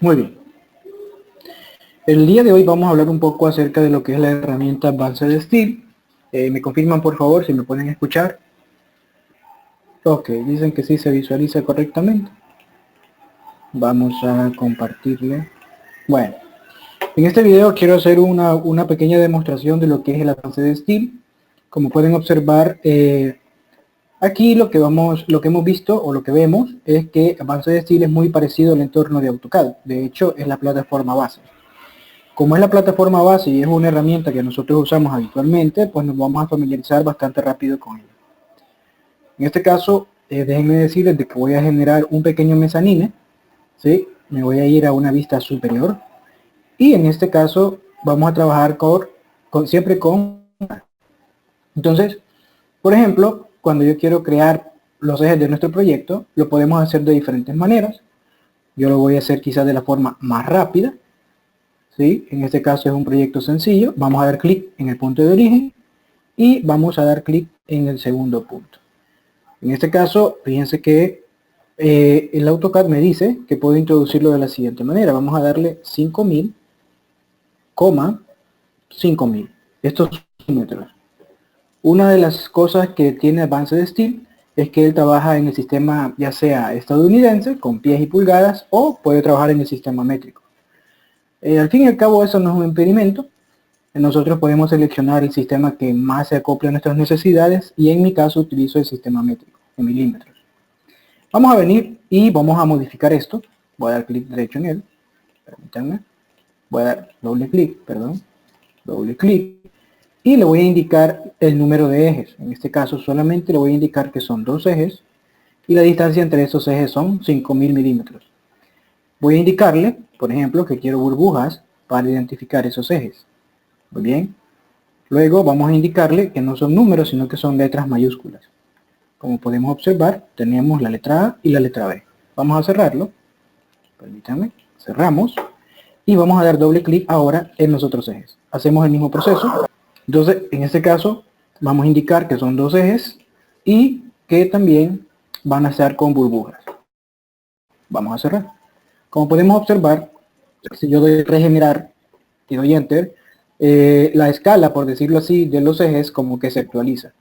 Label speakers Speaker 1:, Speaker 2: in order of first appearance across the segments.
Speaker 1: Muy bien. El día de hoy vamos a hablar un poco acerca de lo que es la herramienta Advanced Steel. ¿Me confirman por favor si me pueden escuchar? Ok, dicen que sí se visualiza correctamente. Vamos a compartirle. Bueno, en este video quiero hacer una pequeña demostración de lo que es el Advanced Steel. Como pueden observar, aquí lo que hemos visto o lo que vemos es que Advanced Steel es muy parecido al entorno de AutoCAD. De hecho, es la plataforma base. Como es la plataforma base y es una herramienta que nosotros usamos habitualmente, pues nos vamos a familiarizar bastante rápido con ella. En este caso, déjenme decirles de que voy a generar un pequeño mezanine, ¿sí? Me voy a ir a una vista superior y en este caso vamos a trabajar siempre con... Entonces, por ejemplo, cuando yo quiero crear los ejes de nuestro proyecto, lo podemos hacer de diferentes maneras. Yo lo voy a hacer quizás de la forma más rápida, ¿sí? En este caso es un proyecto sencillo. Vamos a dar clic en el punto de origen y vamos a dar clic en el segundo punto. En este caso, fíjense que el AutoCAD me dice que puedo introducirlo de la siguiente manera. Vamos a darle 5000, 5000. Estos son metros. Una de las cosas que tiene Advanced Steel es que él trabaja en el sistema ya sea estadounidense, con pies y pulgadas, o puede trabajar en el sistema métrico. Al fin y al cabo eso no es un impedimento. Nosotros podemos seleccionar el sistema que más se acople a nuestras necesidades y en mi caso utilizo el sistema métrico, en milímetros. Vamos a venir y vamos a modificar esto. Voy a dar clic derecho en él. Permítanme. Voy a dar doble clic. Y le voy a indicar el número de ejes. En este caso solamente le voy a indicar que son 2 ejes. Y la distancia entre esos ejes son 5000 milímetros. Voy a indicarle, por ejemplo, que quiero burbujas para identificar esos ejes. Muy bien. Luego vamos a indicarle que no son números, sino que son letras mayúsculas. Como podemos observar, tenemos la letra A y la letra B. Vamos a cerrarlo. Permítanme. Cerramos. Y vamos a dar doble clic ahora en los otros ejes. Hacemos el mismo proceso. Entonces, en este caso, vamos a indicar que son 2 ejes y que también van a estar con burbujas. Vamos a cerrar. Como podemos observar, si yo doy regenerar y doy enter, la escala, por decirlo así, de los ejes como que se actualiza.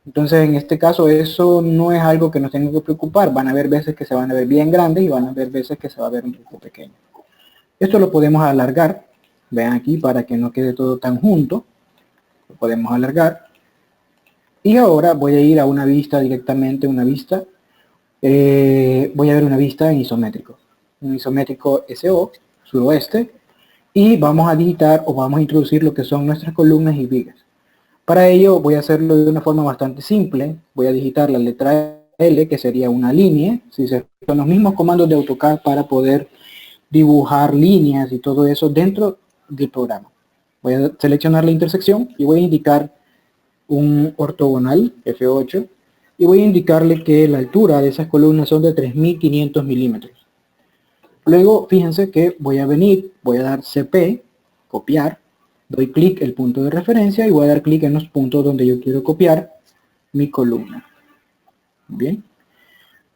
Speaker 1: Entonces, en este caso, eso no es algo que nos tenga que preocupar. Van a haber veces que se van a ver bien grandes y van a haber veces que se va a ver un poco pequeño. Esto lo podemos alargar. Vean aquí para que no quede todo tan junto. Lo podemos alargar. Y ahora voy a ir a una vista directamente, voy a ver una vista en isométrico. Un isométrico SO, suroeste. Y vamos a digitar o vamos a introducir lo que son nuestras columnas y vigas. Para ello voy a hacerlo de una forma bastante simple. Voy a digitar la letra L, que sería una línea. Si se son los mismos comandos de AutoCAD para poder dibujar líneas y todo eso dentro del programa. Voy a seleccionar la intersección y voy a indicar un ortogonal F8 y voy a indicarle que la altura de esas columnas son de 3500 milímetros. Luego fíjense que voy a venir, voy a dar CP, copiar, doy clic el punto de referencia y voy a dar clic en los puntos donde yo quiero copiar mi columna. Bien.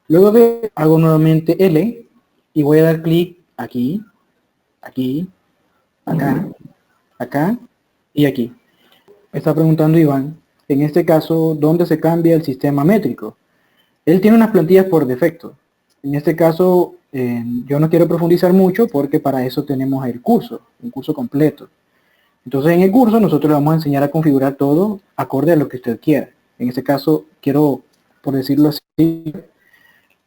Speaker 1: Luego hago nuevamente L y voy a dar clic aquí, aquí, acá, acá y aquí. Está preguntando Iván, en este caso, ¿dónde se cambia el sistema métrico? Él tiene unas plantillas por defecto. En este caso, yo no quiero profundizar mucho porque para eso tenemos el curso, un curso completo. Entonces en el curso nosotros le vamos a enseñar a configurar todo acorde a lo que usted quiera. En este caso quiero, por decirlo así,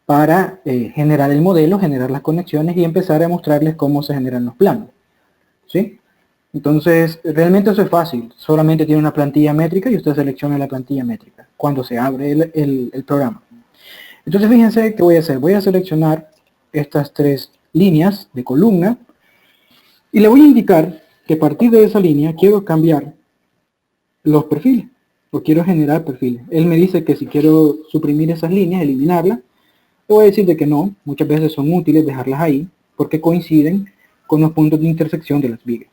Speaker 1: para generar el modelo, generar las conexiones y empezar a mostrarles cómo se generan los planos. ¿Sí? Entonces, realmente eso es fácil. Solamente tiene una plantilla métrica y usted selecciona la plantilla métrica cuando se abre el programa. Entonces, fíjense qué voy a hacer. Voy a seleccionar estas 3 líneas de columna y le voy a indicar que a partir de esa línea quiero cambiar los perfiles o quiero generar perfiles. Él me dice que si quiero suprimir esas líneas, eliminarlas, le voy a decir de que no. Muchas veces son útiles dejarlas ahí porque coinciden con los puntos de intersección de las vigas.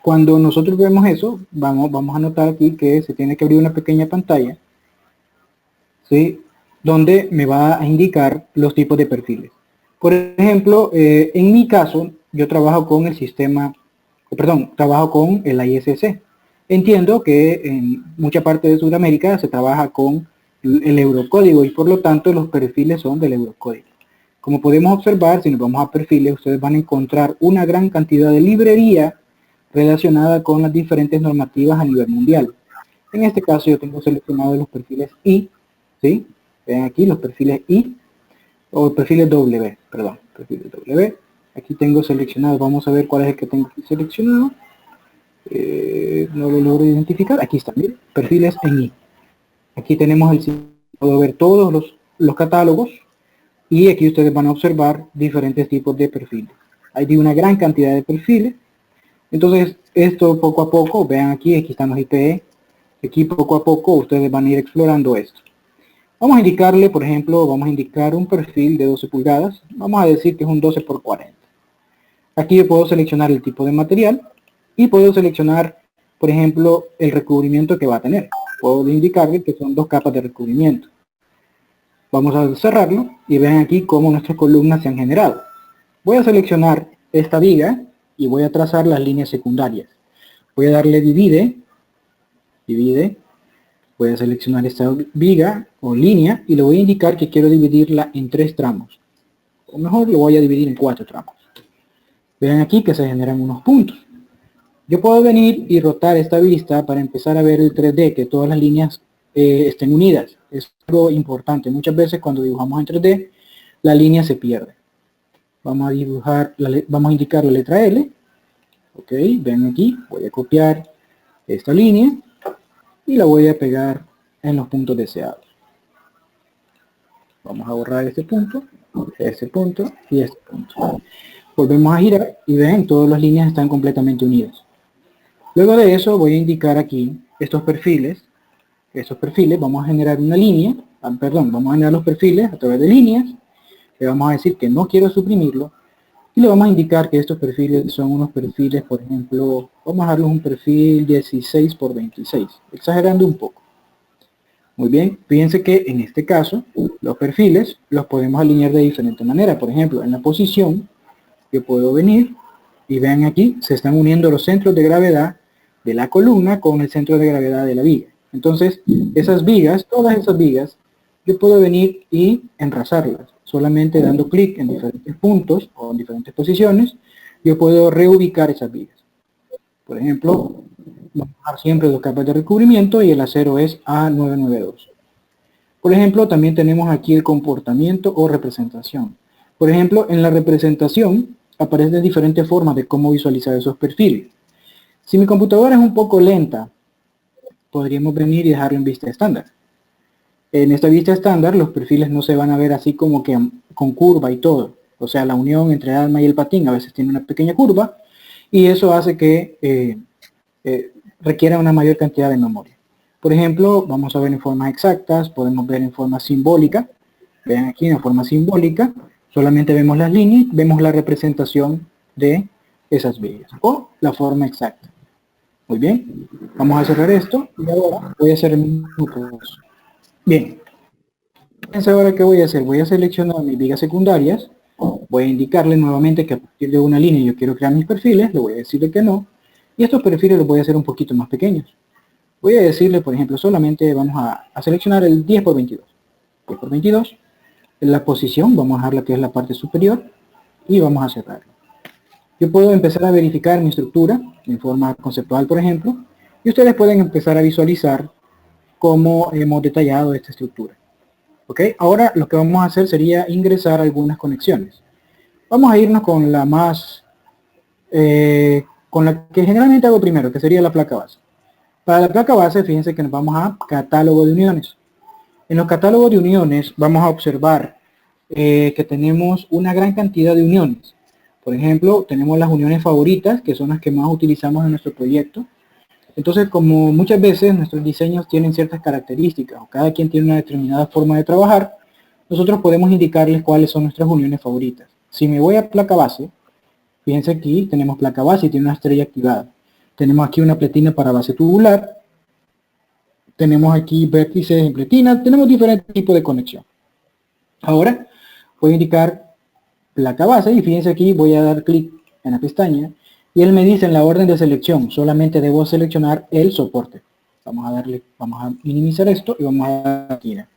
Speaker 1: Cuando nosotros vemos eso, vamos a notar aquí que se tiene que abrir una pequeña pantalla, ¿sí? Donde me va a indicar los tipos de perfiles. Por ejemplo, en mi caso, yo trabajo con el sistema, trabajo con el ISC. Entiendo que en mucha parte de Sudamérica se trabaja con el eurocódigo y por lo tanto los perfiles son del eurocódigo. Como podemos observar, si nos vamos a perfiles, ustedes van a encontrar una gran cantidad de librería relacionada con las diferentes normativas a nivel mundial. En este caso yo tengo seleccionado los perfiles I, ¿sí? Vean aquí los perfiles I, o perfiles W, perdón, perfiles W. Aquí tengo seleccionado, vamos a ver cuál es el que tengo aquí seleccionado. No lo logro identificar, aquí está, miren, perfiles en I. Aquí tenemos puedo ver todos los catálogos y aquí ustedes van a observar diferentes tipos de perfiles. Hay de una gran cantidad de perfiles. Entonces, esto poco a poco, vean aquí están los IPE. Aquí poco a poco ustedes van a ir explorando esto. Vamos a indicarle, por ejemplo, vamos a indicar un perfil de 12 pulgadas. Vamos a decir que es un 12 por 40. Aquí yo puedo seleccionar el tipo de material y puedo seleccionar, por ejemplo, el recubrimiento que va a tener. Puedo indicarle que son 2 capas de recubrimiento. Vamos a cerrarlo y vean aquí cómo nuestras columnas se han generado. Voy a seleccionar esta viga y voy a trazar las líneas secundarias. Voy a darle divide, voy a seleccionar esta viga o línea y le voy a indicar que quiero dividirla en 3 tramos. O mejor lo voy a dividir en 4 tramos. Vean aquí que se generan unos puntos. Yo puedo venir y rotar esta vista para empezar a ver el 3D, que todas las líneas estén unidas. Es algo importante. Muchas veces cuando dibujamos en 3D, la línea se pierde. Vamos a dibujar, vamos a indicar la letra L. Ok, ven aquí, voy a copiar esta línea y la voy a pegar en los puntos deseados. Vamos a borrar este punto y este punto. Volvemos a girar y ven, todas las líneas están completamente unidas. Luego de eso voy a indicar aquí estos perfiles. Vamos a generar una línea, vamos a generar los perfiles a través de líneas. Le vamos a decir que no quiero suprimirlo y le vamos a indicar que estos perfiles son unos perfiles, por ejemplo, vamos a darles un perfil 16 por 26, exagerando un poco. Muy bien, fíjense que en este caso los perfiles los podemos alinear de diferente manera. Por ejemplo, en la posición yo puedo venir y vean aquí se están uniendo los centros de gravedad de la columna con el centro de gravedad de la viga. Entonces esas vigas, todas esas vigas, yo puedo venir y enrazarlas. Solamente dando clic en diferentes puntos o en diferentes posiciones, yo puedo reubicar esas vigas. Por ejemplo, vamos a dejar siempre 2 capas de recubrimiento y el acero es A992. Por ejemplo, también tenemos aquí el comportamiento o representación. Por ejemplo, en la representación aparecen diferentes formas de cómo visualizar esos perfiles. Si mi computadora es un poco lenta, podríamos venir y dejarlo en vista estándar. En esta vista estándar los perfiles no se van a ver así como que con curva y todo. O sea, la unión entre el alma y el patín a veces tiene una pequeña curva y eso hace que requiera una mayor cantidad de memoria. Por ejemplo, vamos a ver en formas exactas, podemos ver en forma simbólica. Vean aquí en forma simbólica, solamente vemos las líneas, vemos la representación de esas vigas o la forma exacta. Muy bien, vamos a cerrar esto y ahora voy a hacer el mismo proceso. Bien, fíjense ahora qué voy a hacer. Voy a seleccionar mis vigas secundarias, voy a indicarle nuevamente que a partir de una línea yo quiero crear mis perfiles, le voy a decirle que no, y estos perfiles los voy a hacer un poquito más pequeños. Voy a decirle, por ejemplo, solamente vamos a seleccionar el 10 por 22. 10 por 22. En la posición vamos a dejar la que es la parte superior y vamos a cerrarlo. Yo puedo empezar a verificar mi estructura en forma conceptual, por ejemplo, y ustedes pueden empezar a visualizar cómo hemos detallado esta estructura. ¿Ok? Ahora lo que vamos a hacer sería ingresar algunas conexiones. Vamos a irnos con la más, con la que generalmente hago primero, que sería la placa base. Para la placa base, fíjense que nos vamos a catálogo de uniones. En los catálogos de uniones vamos a observar que tenemos una gran cantidad de uniones. Por ejemplo, tenemos las uniones favoritas, que son las que más utilizamos en nuestro proyecto. Entonces, como muchas veces nuestros diseños tienen ciertas características, o cada quien tiene una determinada forma de trabajar, nosotros podemos indicarles cuáles son nuestras uniones favoritas. Si me voy a placa base, fíjense aquí, tenemos placa base y tiene una estrella activada. Tenemos aquí una pletina para base tubular. Tenemos aquí vértices en pletina. Tenemos diferentes tipos de conexión. Ahora voy a indicar placa base, y fíjense aquí, voy a dar clic en la pestaña, y él me dice en la orden de selección, solamente debo seleccionar el soporte. Vamos a minimizar esto, y vamos a dar pletina.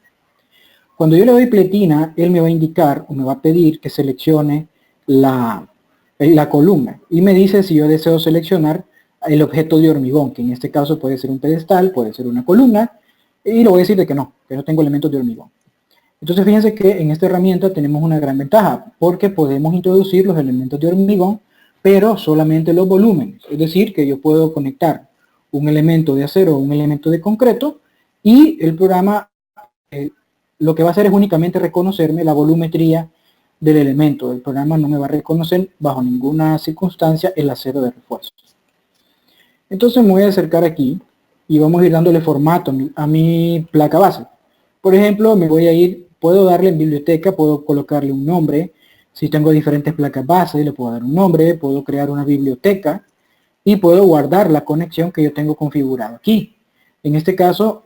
Speaker 1: Cuando yo le doy pletina, él me va a indicar, o me va a pedir que seleccione la columna, y me dice si yo deseo seleccionar el objeto de hormigón, que en este caso puede ser un pedestal, puede ser una columna, y le voy a decir de que no tengo elementos de hormigón. Entonces fíjense que en esta herramienta tenemos una gran ventaja, porque podemos introducir los elementos de hormigón, pero solamente los volúmenes. Es decir, que yo puedo conectar un elemento de acero o un elemento de concreto, y el programa lo que va a hacer es únicamente reconocerme la volumetría del elemento. El programa no me va a reconocer bajo ninguna circunstancia el acero de refuerzo. Entonces me voy a acercar aquí y vamos a ir dándole formato a mi placa base. Por ejemplo, me voy a ir, puedo darle en biblioteca, puedo colocarle un nombre. Si tengo diferentes placas base, le puedo dar un nombre, puedo crear una biblioteca y puedo guardar la conexión que yo tengo configurado aquí. En este caso,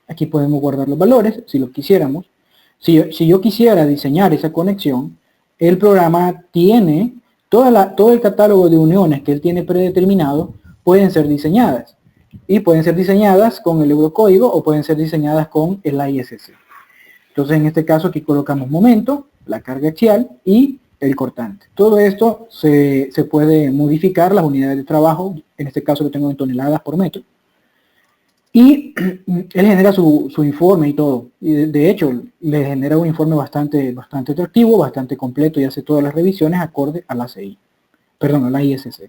Speaker 1: aquí podemos guardar los valores, si lo quisiéramos. Si yo quisiera diseñar esa conexión, el programa tiene todo el catálogo de uniones que él tiene predeterminado, pueden ser diseñadas. Y pueden ser diseñadas con el eurocódigo o pueden ser diseñadas con el ISC. Entonces en este caso aquí colocamos momento, la carga axial y el cortante. Todo esto se puede modificar, las unidades de trabajo, en este caso lo tengo en toneladas por metro. Y él genera su informe y todo. Y de hecho le genera un informe bastante atractivo, bastante completo, y hace todas las revisiones acorde a la CI. Perdón, a la ISC.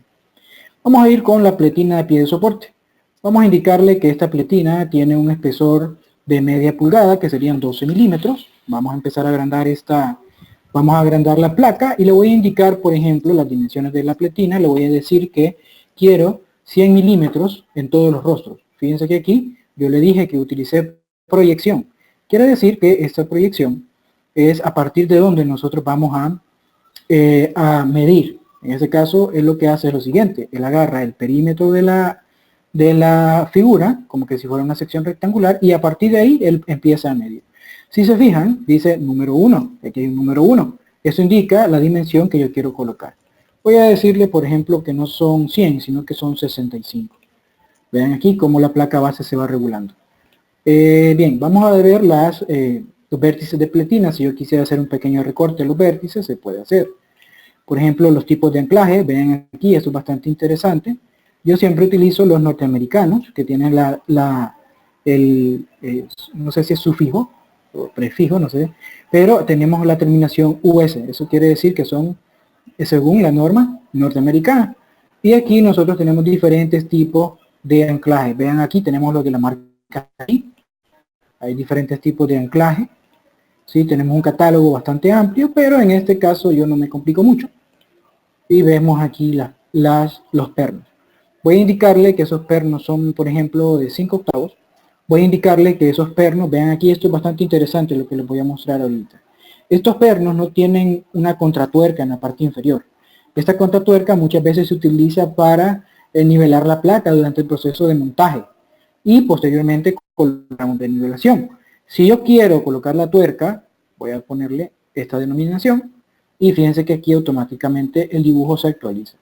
Speaker 1: Vamos a ir con la pletina de pie de soporte. Vamos a indicarle que esta pletina tiene un espesor de media pulgada, que serían 12 milímetros. Vamos a empezar a agrandar vamos a agrandar la placa, y le voy a indicar, por ejemplo, las dimensiones de la pletina. Le voy a decir que quiero 100 milímetros en todos los rostros. Fíjense que aquí yo le dije que utilicé proyección. Quiere decir que esta proyección es a partir de donde nosotros vamos a medir. En este caso, él lo que hace es lo siguiente: él agarra el perímetro de la figura, como que si fuera una sección rectangular, y a partir de ahí él empieza a medir. Si se fijan, dice número 1, aquí hay un número 1. Eso indica la dimensión que yo quiero colocar. Voy a decirle, por ejemplo, que no son 100, sino que son 65. Vean aquí cómo la placa base se va regulando. Bien, vamos a ver los vértices de pletina. Si yo quisiera hacer un pequeño recorte de los vértices, se puede hacer. Por ejemplo, los tipos de anclaje, vean aquí, esto es bastante interesante. Yo siempre utilizo los norteamericanos, que tienen no sé si es sufijo o prefijo, no sé, pero tenemos la terminación US. Eso quiere decir que son según la norma norteamericana. Y aquí nosotros tenemos diferentes tipos de anclaje. Vean aquí, tenemos lo de la marca aquí. Hay diferentes tipos de anclaje. ¿Sí? Tenemos un catálogo bastante amplio, pero en este caso yo no me complico mucho. Y vemos aquí los pernos. Voy a indicarle que esos pernos son, por ejemplo, de 5 octavos. Voy a indicarle que esos pernos, vean aquí, esto es bastante interesante lo que les voy a mostrar ahorita. Estos pernos no tienen una contratuerca en la parte inferior. Esta contratuerca muchas veces se utiliza para nivelar la placa durante el proceso de montaje y posteriormente colocamos de nivelación. Si yo quiero colocar la tuerca, voy a ponerle esta denominación y fíjense que aquí automáticamente el dibujo se actualiza.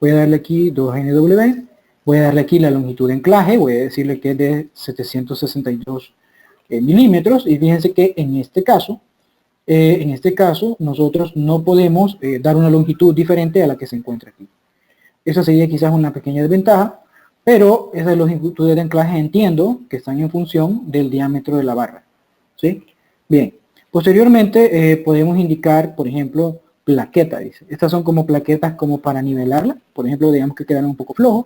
Speaker 1: Voy a darle aquí 2NW, voy a darle aquí la longitud de anclaje, voy a decirle que es de 762 milímetros, y fíjense que en este caso nosotros no podemos dar una longitud diferente a la que se encuentra aquí. Esa sería quizás una pequeña desventaja, pero esas longitudes de anclaje entiendo que están en función del diámetro de la barra. ¿Sí? Bien, posteriormente podemos indicar, por ejemplo, plaqueta, dice. Estas son como plaquetas como para nivelarla, por ejemplo, digamos que quedaron un poco flojos.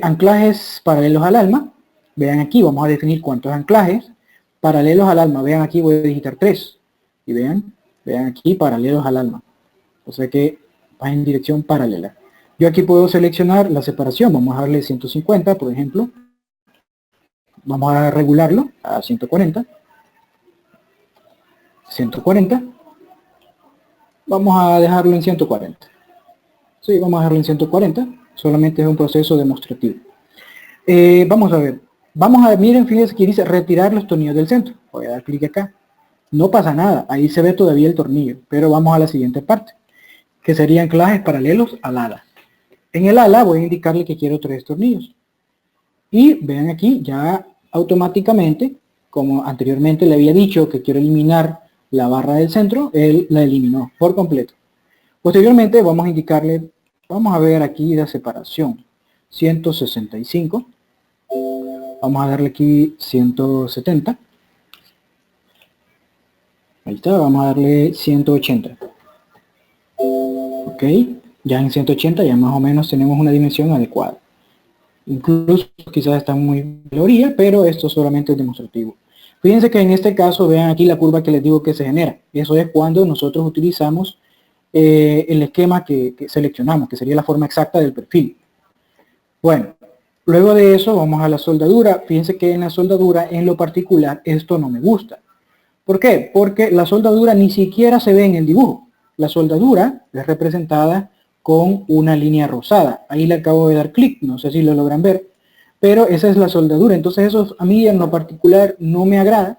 Speaker 1: Anclajes paralelos al alma, vean aquí, vamos a definir cuántos anclajes paralelos al alma. Vean aquí, voy a digitar 3 y vean aquí paralelos al alma, o sea que va en dirección paralela. Yo aquí puedo seleccionar la separación, vamos a darle 150 por ejemplo, vamos a regularlo a 140, vamos a dejarlo en 140. Sí, vamos a dejarlo en 140, solamente es un proceso demostrativo. Vamos a ver, miren, fíjense que dice retirar los tornillos del centro. Voy a dar clic acá No pasa nada, ahí se ve todavía el tornillo, pero vamos a la siguiente parte, que serían anclajes paralelos al ala. En el ala voy a indicarle que quiero 3 tornillos. Y vean aquí, ya automáticamente, como anteriormente le había dicho que quiero eliminar la barra del centro, él la eliminó por completo. Posteriormente vamos a indicarle, vamos a ver aquí la separación, 165. Vamos a darle aquí 170. Ahí está, vamos a darle 180. Ok, ya en 180 ya más o menos tenemos una dimensión adecuada. Incluso quizás está muy valoría, pero esto solamente es demostrativo. Fíjense que en este caso, vean aquí la curva que les digo que se genera. Eso es cuando nosotros utilizamos el esquema que seleccionamos, que sería la forma exacta del perfil. Bueno, luego de eso vamos a la soldadura. Fíjense que en la soldadura, en lo particular, esto no me gusta. ¿Por qué? Porque la soldadura ni siquiera se ve en el dibujo. La soldadura es representada con una línea rosada. Ahí le acabo de dar clic, no sé si lo logran ver, pero esa es la soldadura. Entonces eso a mí en lo particular no me agrada.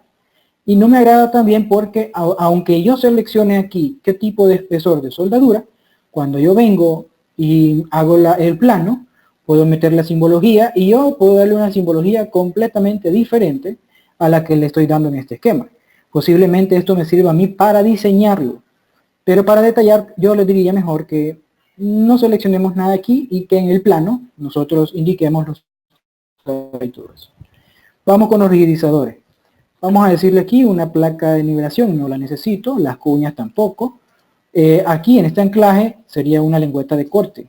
Speaker 1: Y no me agrada también porque aunque yo seleccione aquí qué tipo de espesor de soldadura, cuando yo vengo y hago el plano, puedo meter la simbología y yo puedo darle una simbología completamente diferente a la que le estoy dando en este esquema. Posiblemente esto me sirva a mí para diseñarlo, pero para detallar yo les diría mejor que no seleccionemos nada aquí y que en el plano nosotros indiquemos los factores. Vamos con los rigidizadores. Vamos a decirle aquí una placa de nivelación, no la necesito, las cuñas tampoco. Aquí en este anclaje sería una lengüeta de corte.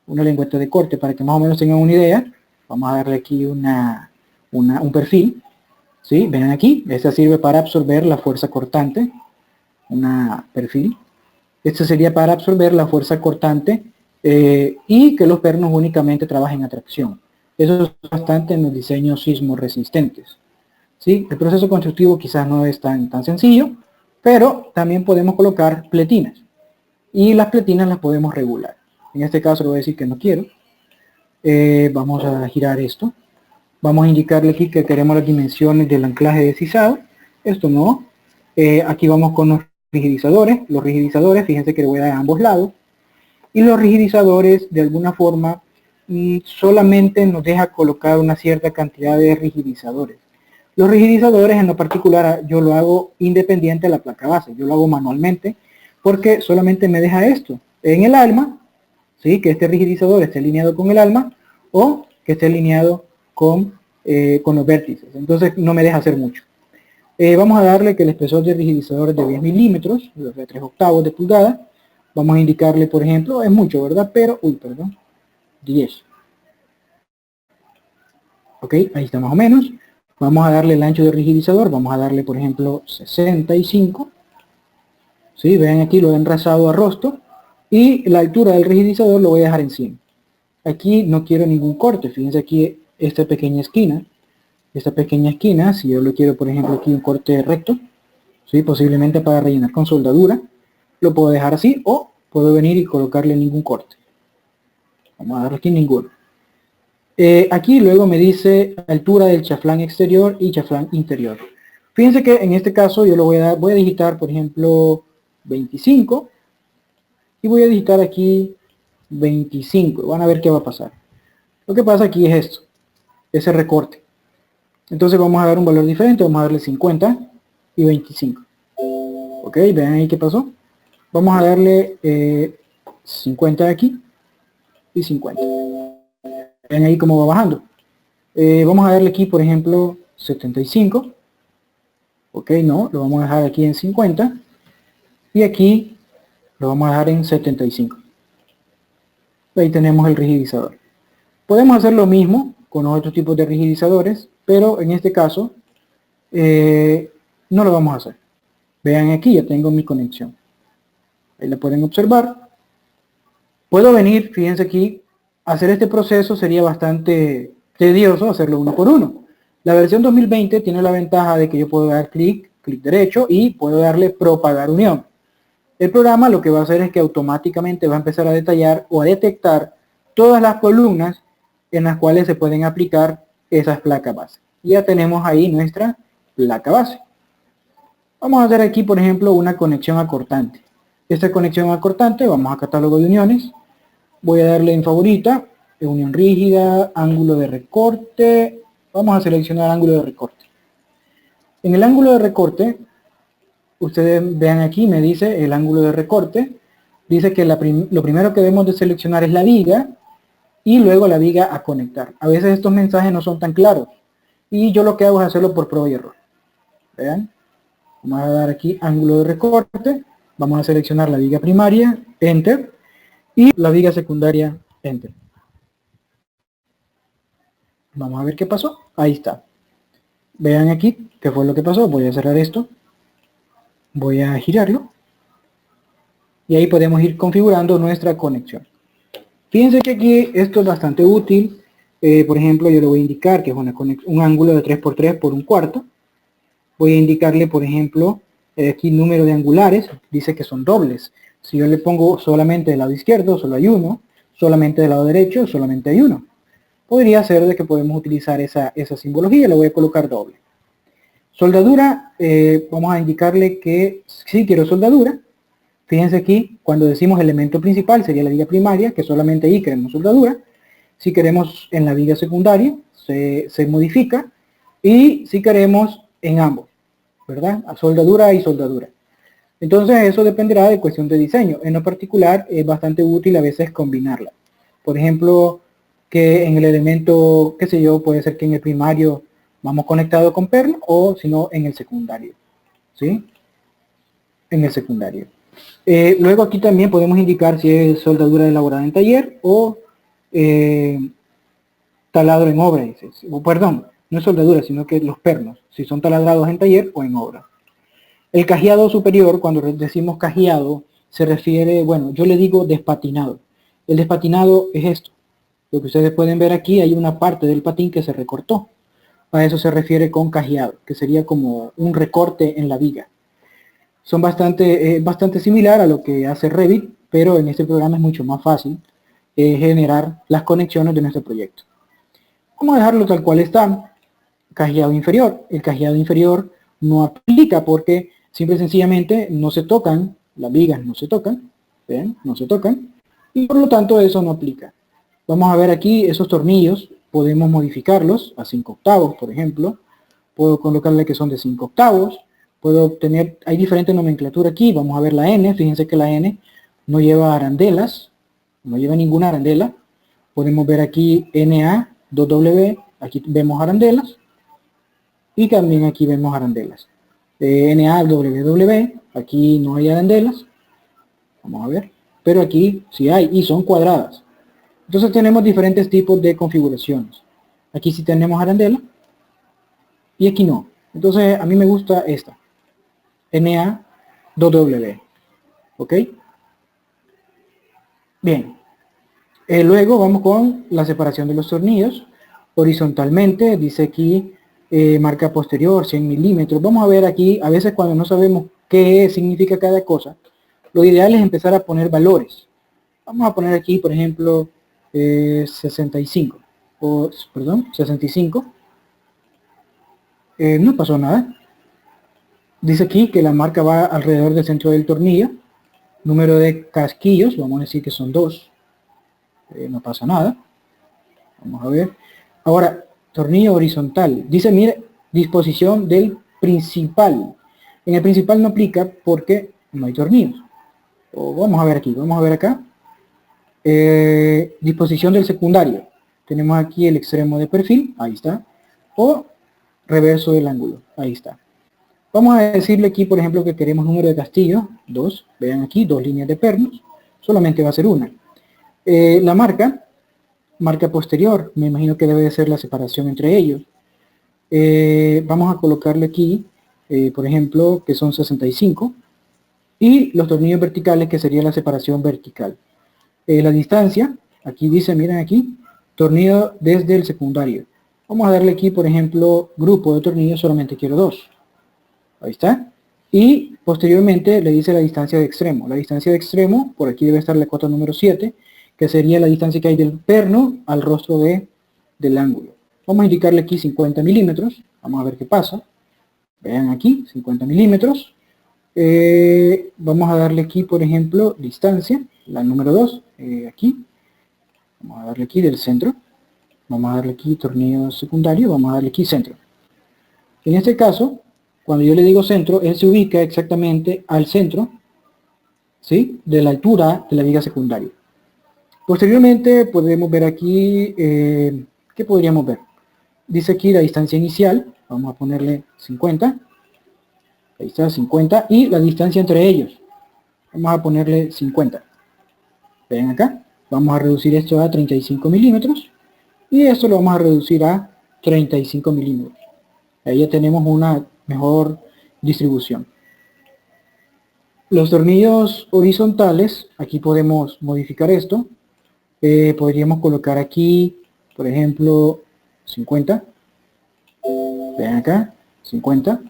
Speaker 1: Una lengüeta de corte para que más o menos tengan una idea. Vamos a darle aquí un perfil. ¿Sí? Ven aquí, esta sirve para absorber la fuerza cortante. Una perfil. Este sería para absorber la fuerza cortante y que los pernos únicamente trabajen a tracción. Eso es bastante en los diseños sismo resistentes. ¿Sí? El proceso constructivo quizás no es tan sencillo, pero también podemos colocar pletinas. Y las pletinas las podemos regular. En este caso le voy a decir que no quiero. Vamos a girar esto. Vamos a indicarle aquí que queremos las dimensiones del anclaje deslizado. Esto no. Aquí vamos con los rigidizadores. Los rigidizadores, fíjense que le voy a dar a ambos lados. Y los rigidizadores, de alguna forma, solamente nos deja colocar una cierta cantidad de rigidizadores. Los rigidizadores en lo particular yo lo hago independiente de la placa base. Yo lo hago manualmente porque solamente me deja esto en el alma, ¿sí? Que este rigidizador esté alineado con el alma o que esté alineado con los vértices. Entonces no me deja hacer mucho. Vamos a darle que el espesor de rigidizador es de 10 milímetros, de 3/8 de pulgada. Vamos a indicarle, por ejemplo, es mucho, ¿verdad? Pero, 10. Ok, ahí está más o menos. Vamos a darle el ancho de rigidizador, vamos a darle, por ejemplo, 65. ¿Sí? Vean aquí, lo he enrasado a rostro. Y la altura del rigidizador lo voy a dejar en 100. Aquí no quiero ningún corte, fíjense aquí esta pequeña esquina. Esta pequeña esquina, si yo lo quiero, por ejemplo, aquí un corte recto, ¿sí? Posiblemente para rellenar con soldadura, lo puedo dejar así o puedo venir y colocarle ningún corte. Vamos a darle aquí ninguno. Aquí luego me dice altura del chaflán exterior y chaflán interior. Fíjense que en este caso yo lo voy a digitar, por ejemplo, 25 y voy a digitar aquí 25. Van a ver qué va a pasar. Lo que pasa aquí es esto, ese recorte. Entonces vamos a dar un valor diferente, vamos a darle 50 y 25. Ok, vean ahí qué pasó. Vamos a darle 50 aquí y 50. Ven ahí cómo va bajando. Vamos a darle aquí, por ejemplo, 75. Ok, no, lo vamos a dejar aquí en 50. Y aquí lo vamos a dejar en 75. Ahí tenemos el rigidizador. Podemos hacer lo mismo con otros tipos de rigidizadores, pero en este caso no lo vamos a hacer. Vean aquí, ya tengo mi conexión. Ahí la pueden observar. Puedo venir, fíjense aquí, hacer este proceso sería bastante tedioso hacerlo uno por uno. La versión 2020 tiene la ventaja de que yo puedo dar clic derecho y puedo darle propagar unión. El programa lo que va a hacer es que automáticamente va a empezar a detallar o a detectar todas las columnas en las cuales se pueden aplicar esas placas base. Ya tenemos ahí nuestra placa base. Vamos a hacer aquí, por ejemplo, una conexión acortante. Esta conexión acortante, vamos a catálogo de uniones, voy a darle en favorita, unión rígida, ángulo de recorte, vamos a seleccionar ángulo de recorte. En el ángulo de recorte, ustedes vean aquí, me dice el ángulo de recorte, dice que lo primero que debemos de seleccionar es la viga, y luego la viga a conectar. A veces estos mensajes no son tan claros, y yo lo que hago es hacerlo por prueba y error. Vean, vamos a dar aquí ángulo de recorte, vamos a seleccionar la viga primaria, enter, y la viga secundaria, enter. Vamos a ver qué pasó, ahí está. Vean aquí qué fue lo que pasó, voy a cerrar esto, voy a girarlo, y ahí podemos ir configurando nuestra conexión. Fíjense que aquí esto es bastante útil, por ejemplo yo le voy a indicar que es un ángulo de 3×3 por un cuarto, voy a indicarle por ejemplo aquí número de angulares, dice que son dobles, si yo le pongo solamente del lado izquierdo solo hay uno, solamente del lado derecho solamente hay uno, podría ser de que podemos utilizar esa simbología, le voy a colocar doble. Soldadura, vamos a indicarle que si quiero soldadura. Fíjense aquí, cuando decimos elemento principal sería la viga primaria, que solamente ahí queremos soldadura. Si queremos en la viga secundaria, se modifica. Y si queremos en ambos, ¿verdad? A soldadura y soldadura. Entonces eso dependerá de cuestión de diseño. En lo particular es bastante útil a veces combinarla. Por ejemplo, que en el elemento, qué sé yo, puede ser que en el primario vamos conectado con perno o si no en el secundario. ¿Sí? En el secundario. Luego aquí también podemos indicar si es soldadura elaborada en taller o taladro en obra. Perdón, no es soldadura, sino que los pernos, si son taladrados en taller o en obra. El cajeado superior, cuando decimos cajeado, se refiere, bueno, yo le digo despatinado. El despatinado es esto. Lo que ustedes pueden ver aquí, hay una parte del patín que se recortó. A eso se refiere con cajeado, que sería como un recorte en la viga. Son bastante similar a lo que hace Revit, pero en este programa es mucho más fácil generar las conexiones de nuestro proyecto. Vamos a dejarlo tal cual está. Cajeado inferior. El cajeado inferior no aplica porque simple y sencillamente no se tocan, las vigas no se tocan, ¿ven? No se tocan, y por lo tanto eso no aplica. Vamos a ver aquí esos tornillos, podemos modificarlos a 5/8, por ejemplo. Puedo colocarle que son de 5/8. Puedo obtener, hay diferente nomenclatura aquí, vamos a ver la N, fíjense que la N no lleva arandelas, no lleva ninguna arandela. Podemos ver aquí NA, 2W, aquí vemos arandelas, y también aquí vemos arandelas. NA, WW, aquí no hay arandelas, vamos a ver, pero aquí sí hay, y son cuadradas. Entonces tenemos diferentes tipos de configuraciones. Aquí sí tenemos arandela, y aquí no. Entonces a mí me gusta esta. NA 2W. ¿Ok? Bien. Luego vamos con la separación de los tornillos. Horizontalmente, dice aquí, marca posterior, 100 milímetros. Vamos a ver aquí, a veces cuando no sabemos qué significa cada cosa, lo ideal es empezar a poner valores. Vamos a poner aquí, por ejemplo, 65. Perdón, 65. No pasó nada. Dice aquí que la marca va alrededor del centro del tornillo. Número de casquillos, vamos a decir que son 2. No pasa nada. Vamos a ver. Ahora, tornillo horizontal. Dice, mire, disposición del principal. En el principal no aplica porque no hay tornillos. Vamos a ver aquí, vamos a ver acá. Disposición del secundario. Tenemos aquí el extremo de perfil, ahí está. O reverso del ángulo, ahí está. Vamos a decirle aquí, por ejemplo, que queremos número de castillos, 2. Vean aquí, 2 líneas de pernos. Solamente va a ser una. La marca posterior, me imagino que debe de ser la separación entre ellos. Vamos a colocarle aquí, por ejemplo, que son 65. Y los tornillos verticales, que sería la separación vertical. La distancia, aquí dice, miren aquí, tornillo desde el secundario. Vamos a darle aquí, por ejemplo, grupo de tornillos, solamente quiero 2. Ahí está. Y posteriormente le dice la distancia de extremo. La distancia de extremo, por aquí debe estar la cota número 7, que sería la distancia que hay del perno al rostro del ángulo. Vamos a indicarle aquí 50 milímetros. Vamos a ver qué pasa. Vean aquí, 50 milímetros. Vamos a darle aquí, por ejemplo, distancia, la número 2, aquí. Vamos a darle aquí del centro. Vamos a darle aquí tornillo secundario, vamos a darle aquí centro. En este caso, cuando yo le digo centro, él se ubica exactamente al centro, ¿sí?, de la altura de la viga secundaria. Posteriormente podemos ver aquí, ¿qué podríamos ver? Dice aquí la distancia inicial, vamos a ponerle 50, ahí está 50, y la distancia entre ellos, vamos a ponerle 50. Ven acá, vamos a reducir esto a 35 milímetros, y esto lo vamos a reducir a 35 milímetros. Ahí ya tenemos una mejor distribución. Los tornillos horizontales, aquí podemos modificar esto. Podríamos colocar aquí, por ejemplo, 50. Vean acá, 50.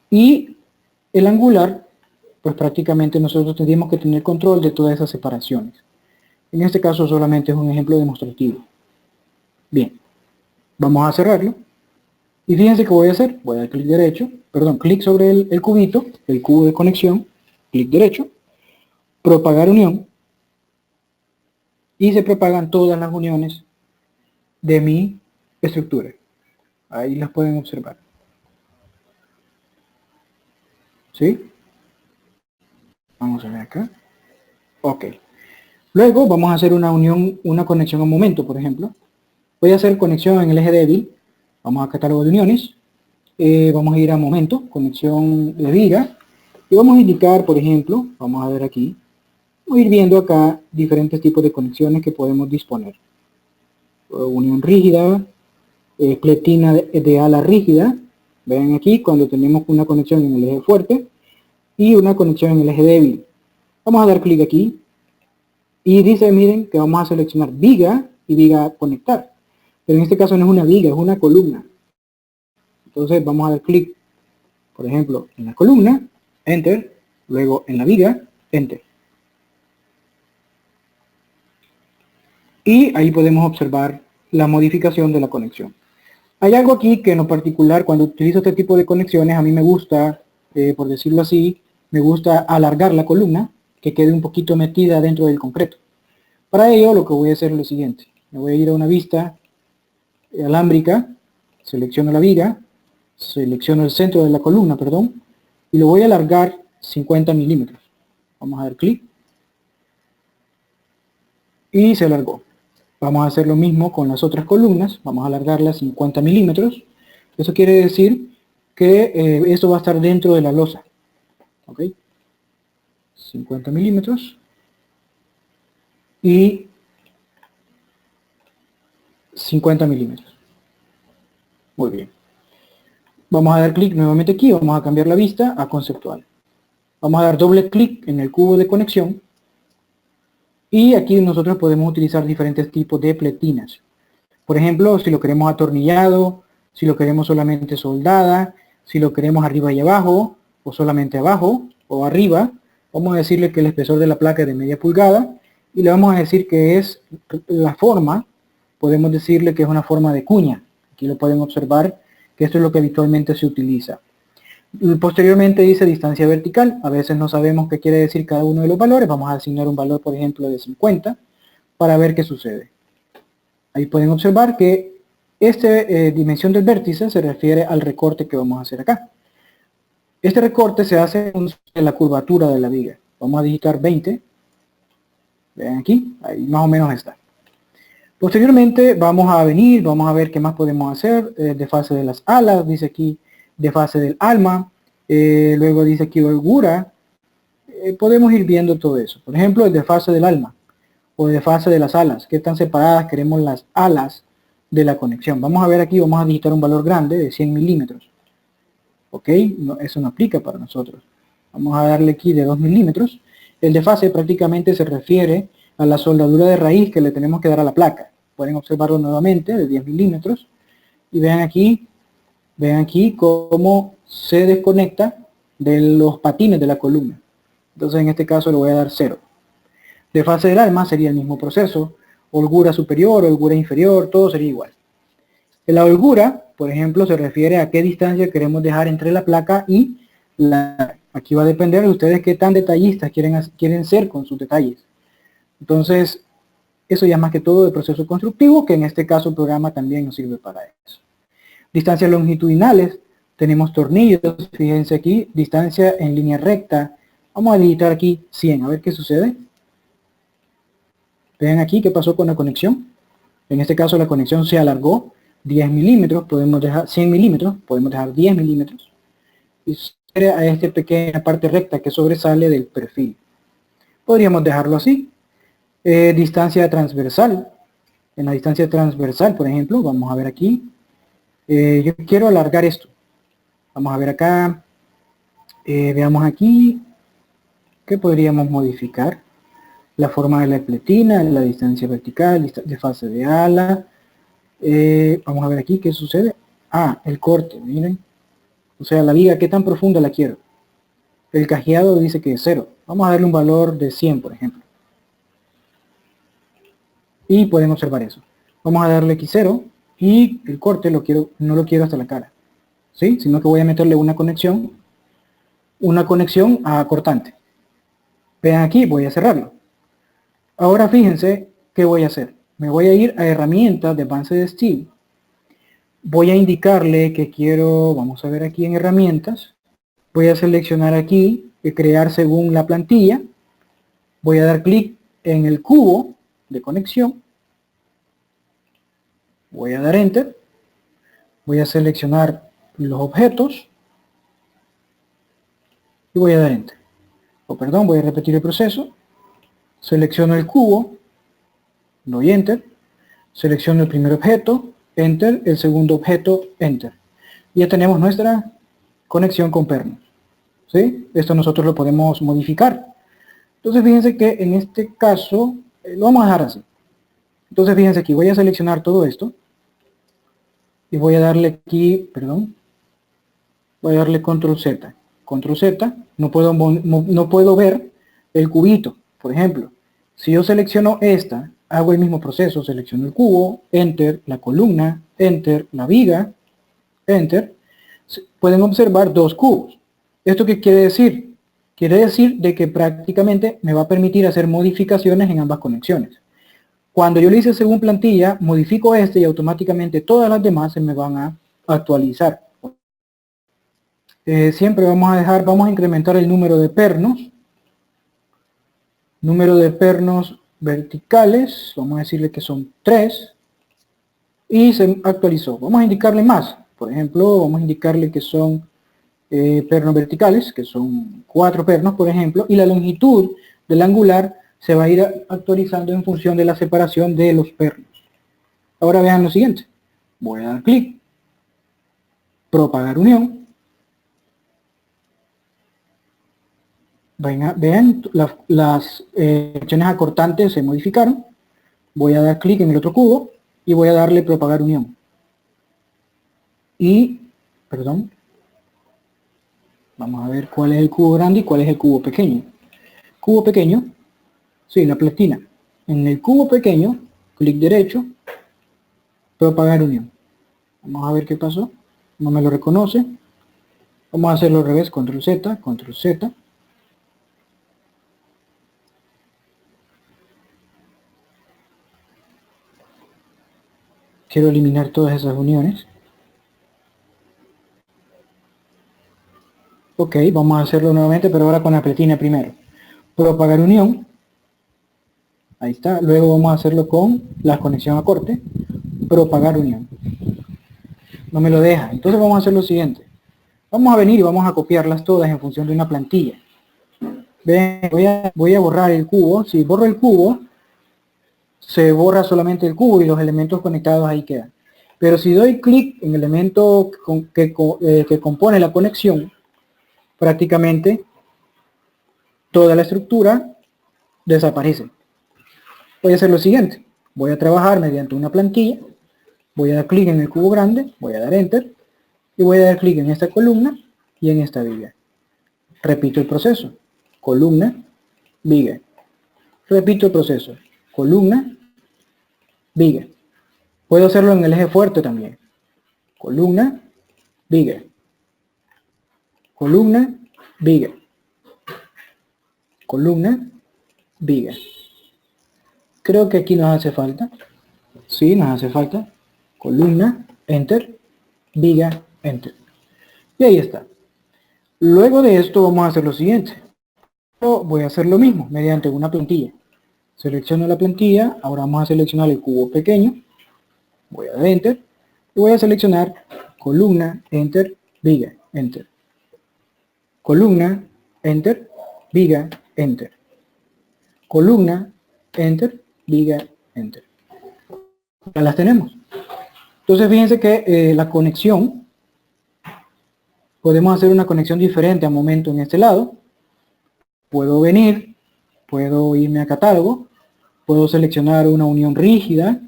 Speaker 1: Y el angular, pues prácticamente nosotros tendríamos que tener control de todas esas separaciones. En este caso solamente es un ejemplo demostrativo. Bien, vamos a cerrarlo. Y fíjense que voy a hacer, voy a dar clic derecho, perdón, clic sobre el cubito, el cubo de conexión, clic derecho, propagar unión, y se propagan todas las uniones de mi estructura. Ahí las pueden observar. ¿Sí? Vamos a ver acá. Ok. Luego vamos a hacer una unión, una conexión a momento, por ejemplo. Voy a hacer conexión en el eje débil. Vamos a catálogo de uniones. Vamos a ir a momento, conexión de viga. Y vamos a indicar, por ejemplo, vamos a ver aquí, voy a ir viendo acá diferentes tipos de conexiones que podemos disponer. Unión rígida, pletina de ala rígida. Ven aquí cuando tenemos una conexión en el eje fuerte y una conexión en el eje débil. Vamos a dar clic aquí y dice, miren, que vamos a seleccionar viga y viga conectar. Pero en este caso no es una viga, es una columna. Entonces vamos a dar clic, por ejemplo, en la columna, enter, luego en la viga, enter. Y ahí podemos observar la modificación de la conexión. Hay algo aquí que en lo particular, cuando utilizo este tipo de conexiones, a mí me gusta, por decirlo así, me gusta alargar la columna, que quede un poquito metida dentro del concreto. Para ello, lo que voy a hacer es lo siguiente. Me voy a ir a una vista alámbrica, selecciono la viga, selecciono el centro de la columna, perdón, y lo voy a alargar 50 milímetros. Vamos a dar clic. Y se alargó. Vamos a hacer lo mismo con las otras columnas. Vamos a alargarlas 50 milímetros. Eso quiere decir que esto va a estar dentro de la losa. ¿Ok? 50 milímetros. Y 50 milímetros. Muy bien. Vamos a dar clic nuevamente aquí. Vamos a cambiar la vista a conceptual. Vamos a dar doble clic en el cubo de conexión. Y aquí nosotros podemos utilizar diferentes tipos de pletinas. Por ejemplo, si lo queremos atornillado, si lo queremos solamente soldada, si lo queremos arriba y abajo, o solamente abajo, o arriba, vamos a decirle que el espesor de la placa es de media pulgada, y le vamos a decir que es la forma, podemos decirle que es una forma de cuña. Aquí lo pueden observar, que esto es lo que habitualmente se utiliza. Posteriormente dice distancia vertical, a veces no sabemos qué quiere decir cada uno de los valores, vamos a asignar un valor, por ejemplo, de 50, para ver qué sucede. Ahí pueden observar que esta dimensión del vértice se refiere al recorte que vamos a hacer acá. Este recorte se hace en la curvatura de la viga. Vamos a digitar 20. Vean aquí, ahí más o menos está. Posteriormente vamos a venir, vamos a ver qué más podemos hacer. De fase de las alas, dice aquí, de fase del alma. Luego dice aquí holgura. Podemos ir viendo todo eso. Por ejemplo, el de fase del alma o de fase de las alas, qué tan separadas queremos las alas de la conexión. Vamos a ver aquí, vamos a digitar un valor grande de 100 milímetros. Ok, no, eso no aplica para nosotros. Vamos a darle aquí de 2 milímetros. El de fase prácticamente se refiere a la soldadura de raíz que le tenemos que dar a la placa. Pueden observarlo nuevamente de 10 milímetros. Y vean aquí cómo se desconecta de los patines de la columna. Entonces en este caso le voy a dar 0. De fase del alma sería el mismo proceso, holgura superior, holgura inferior, todo sería igual. En la holgura por ejemplo, se refiere a qué distancia queremos dejar entre la placa y la... Aquí va a depender de ustedes qué tan detallistas quieren ser con sus detalles. Entonces, eso ya más que todo de proceso constructivo, que en este caso el programa también nos sirve para eso. Distancias longitudinales, tenemos tornillos, fíjense aquí, distancia en línea recta. Vamos a digitar aquí 100, a ver qué sucede. Vean aquí qué pasó con la conexión. En este caso la conexión se alargó 10 milímetros, podemos dejar 100 milímetros, podemos dejar 10 milímetros. Y se a esta pequeña parte recta que sobresale del perfil. Podríamos dejarlo así. Distancia transversal. En la distancia transversal, por ejemplo, vamos a ver aquí. Yo quiero alargar esto. Vamos a ver acá. Veamos aquí. ¿Qué podríamos modificar? La forma de la pletina, la distancia vertical, de fase de ala. Vamos a ver aquí qué sucede. Ah, el corte, miren. O sea, la viga, ¿qué tan profunda la quiero? El cajeado dice que es 0. Vamos a darle un valor de 100, por ejemplo. Y pueden observar eso. Vamos a darle X0 y el corte no lo quiero hasta la cara. ¿Sí? Sino que voy a meterle una conexión a cortante. Vean aquí, voy a cerrarlo. Ahora fíjense qué voy a hacer. Me voy a ir a herramientas de Advanced Steel. Voy a indicarle que quiero, vamos a ver aquí en herramientas. Voy a seleccionar aquí, crear según la plantilla. Voy a dar clic en el cubo de conexión. Voy a dar Enter. Voy a seleccionar los objetos. Y voy a dar Enter. Voy a repetir el proceso. Selecciono el cubo. Doy Enter. Selecciono el primer objeto. Enter. El segundo objeto. Enter. Ya tenemos nuestra conexión con pernos. ¿Sí? Esto nosotros lo podemos modificar. Entonces fíjense que en este caso lo vamos a dejar así. Entonces fíjense aquí, voy a seleccionar todo esto y voy a darle aquí, voy a darle control Z. Control Z, no puedo ver el cubito, por ejemplo. Si yo selecciono esta, hago el mismo proceso, selecciono el cubo, Enter, la columna, Enter, la viga, Enter. Pueden observar dos cubos. ¿Esto qué quiere decir? Quiere decir de que prácticamente me va a permitir hacer modificaciones en ambas conexiones. Cuando yo lo hice según plantilla, modifico este y automáticamente todas las demás se me van a actualizar. Siempre vamos a incrementar el número de pernos. Número de pernos verticales, vamos a decirle que son 3. Y se actualizó. Vamos a indicarle más. Por ejemplo, vamos a indicarle que son pernos verticales, que son 4 pernos, por ejemplo, y la longitud del angular se va a ir actualizando en función de la separación de los pernos. Ahora vean lo siguiente. Voy a dar clic, propagar unión. Vean, las secciones acortantes se modificaron. Voy a dar clic en el otro cubo y voy a darle propagar unión. Vamos a ver cuál es el cubo grande y cuál es el cubo pequeño. Cubo pequeño, sí, la pletina. En el cubo pequeño, clic derecho, propagar unión. Vamos a ver qué pasó. No me lo reconoce. Vamos a hacerlo al revés, control Z, control Z. Quiero eliminar todas esas uniones. Ok, vamos a hacerlo nuevamente, pero ahora con la pletina primero. Propagar unión. Ahí está. Luego vamos a hacerlo con la conexión a corte. Propagar unión. No me lo deja. Entonces vamos a hacer lo siguiente. Vamos a venir y vamos a copiarlas todas en función de una plantilla. Ven, voy a borrar el cubo. Si borro el cubo, se borra solamente el cubo y los elementos conectados ahí quedan. Pero si doy clic en el elemento que compone la conexión, prácticamente toda la estructura desaparece. Voy a hacer lo siguiente. Voy a trabajar mediante una plantilla. Voy a dar clic en el cubo grande. Voy a dar Enter. Y voy a dar clic en esta columna y en esta viga. Repito el proceso. Columna, viga. Repito el proceso. Columna, viga. Puedo hacerlo en el eje fuerte también. columna, viga, columna, viga, columna, viga. Creo que aquí nos hace falta. Sí, nos hace falta. Columna, enter, viga, enter. Y ahí está. Luego de esto vamos a hacer lo siguiente. Yo voy a hacer lo mismo mediante una plantilla. Selecciono la plantilla, ahora vamos a seleccionar el cubo pequeño. Voy a dar enter. Y voy a seleccionar columna, enter, viga, enter. Columna, enter, viga, enter. Columna, enter, viga, enter. Ya las tenemos. Entonces fíjense que la conexión, podemos hacer una conexión diferente al momento en este lado. Puedo venir, puedo irme a catálogo, puedo seleccionar una unión rígida,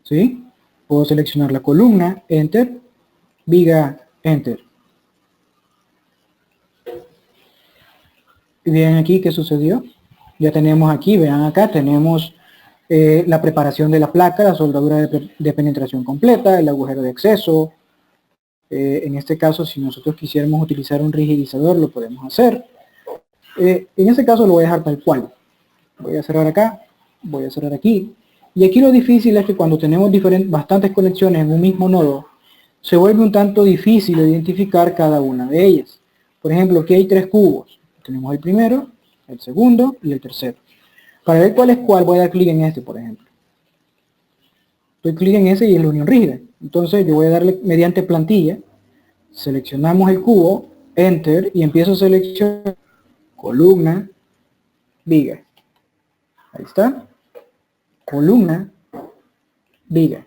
Speaker 1: ¿sí? Puedo seleccionar la columna, enter, viga, enter. Y vean aquí qué sucedió. Ya tenemos aquí, vean acá, tenemos la preparación de la placa, la soldadura de penetración completa, el agujero de acceso. En este caso, si nosotros quisiéramos utilizar un rigidizador, lo podemos hacer. En este caso lo voy a dejar tal cual. Voy a cerrar acá, voy a cerrar aquí. Y aquí lo difícil es que cuando tenemos bastantes conexiones en un mismo nodo, se vuelve un tanto difícil identificar cada una de ellas. Por ejemplo, aquí hay 3 cubos. Tenemos el primero, el segundo y el tercero. Para ver cuál es cuál, voy a dar clic en este, por ejemplo. Doy clic en ese y es la unión rígida. Entonces yo voy a darle mediante plantilla, seleccionamos el cubo, enter, y empiezo a seleccionar columna, viga. Ahí está. Columna, viga.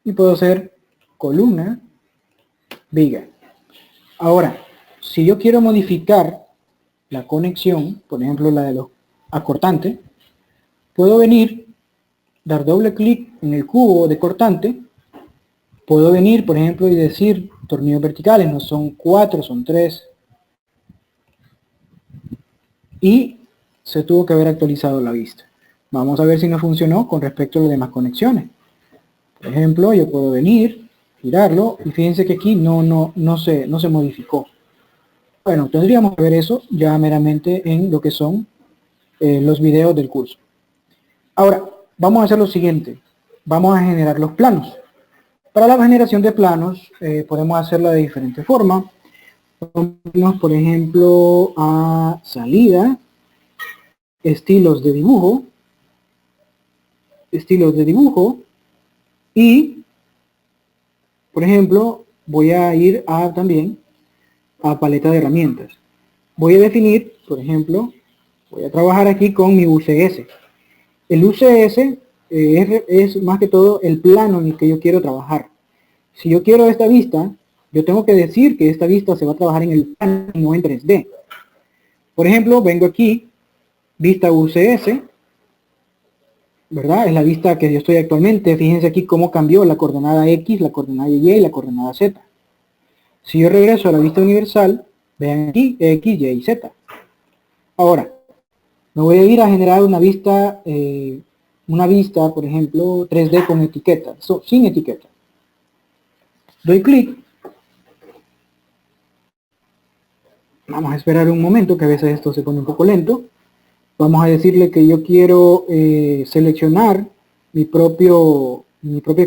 Speaker 1: Y puedo hacer columna, viga. Ahora, si yo quiero modificar la conexión, por ejemplo la de los acortantes, puedo venir, dar doble clic en el cubo de cortante, puedo venir, por ejemplo, y decir tornillos verticales, no son 4, son 3, y se tuvo que haber actualizado la vista. Vamos a ver si no funcionó con respecto a las demás conexiones. Por ejemplo, yo puedo venir, girarlo, y fíjense que aquí no se modificó. Bueno, tendríamos que ver eso ya meramente en lo que son los videos del curso. Ahora, vamos a hacer lo siguiente. Vamos a generar los planos. Para la generación de planos, podemos hacerlo de diferentes formas. Vamos, por ejemplo, a salida, estilos de dibujo, y, por ejemplo, voy a ir también a paleta de herramientas. Voy a definir, por ejemplo, voy a trabajar aquí con mi UCS. El UCS es más que todo el plano en el que yo quiero trabajar. Si yo quiero esta vista, yo tengo que decir que esta vista se va a trabajar en el plano y no en 3D. Por ejemplo, vengo aquí, vista UCS, ¿verdad? Es la vista que yo estoy actualmente. Fíjense aquí cómo cambió la coordenada X, la coordenada Y y la coordenada Z. Si yo regreso a la vista universal, vean aquí X, Y y Z. Ahora, me voy a ir a generar una vista, por ejemplo, 3D con etiqueta, sin etiqueta. Doy clic. Vamos a esperar un momento, que a veces esto se pone un poco lento. Vamos a decirle que yo quiero seleccionar mi propia